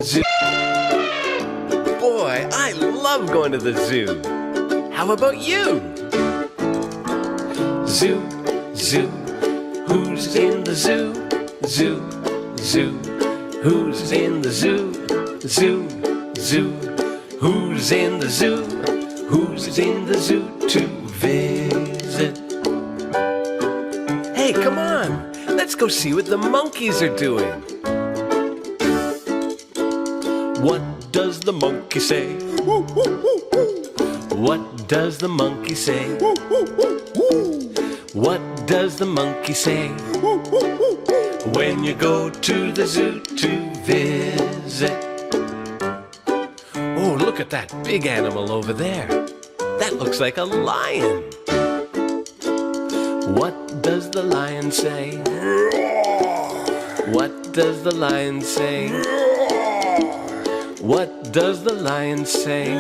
Zoo. Boy, I love going to the zoo. How about you? Zoo, zoo. Who's in the zoo? Zoo, zoo. Who's in the zoo? Zoo, zoo. Who's in the zoo? Who's in the zoo to visit? Hey, come on. Let's go see what the monkeys are doing. What does the monkey say? What does the monkey say? What does the monkey say? When you go to the zoo to visit. Oh, look at that big animal over there. That looks like a lion. What does the lion say? What does the lion say? What does the lion say?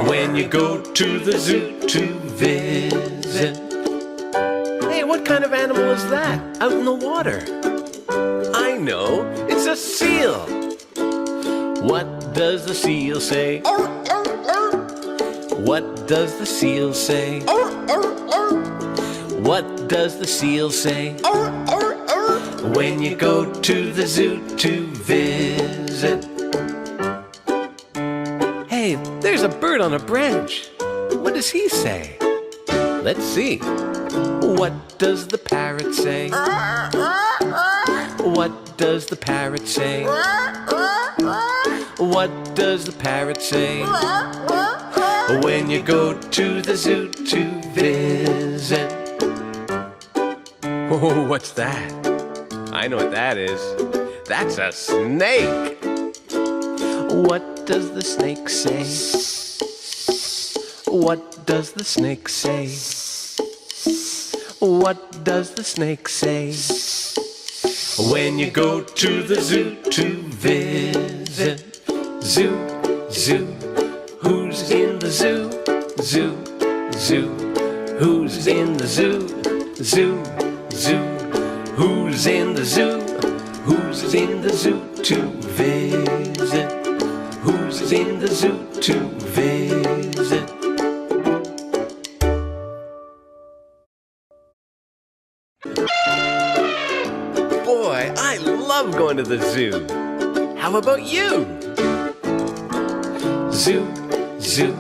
When you go to the zoo to visit. Hey, what kind of animal is that out in the water? I know, it's a seal. What does the seal say? What does the seal say? What does the seal say? When you go to the zoo to visit. Hey, there's a bird on a branch. What does he say? Let's see. What does the parrot say? What does the parrot say? What does the parrot say? When you go to the zoo to visit. Oh, what's that? I know what that is. That's a snake. What does the snake say? What does the snake say? What does the snake say? When you go to the zoo to visit. Zoo, zoo. Who's in the zoo? Zoo, zoo. Who's in the zoo? Zoo, zoo. Who's in the zoo? Who's in the zoo to visit? Who's in the zoo to visit? Boy, I love going to the zoo. How about you? Zoo, zoo.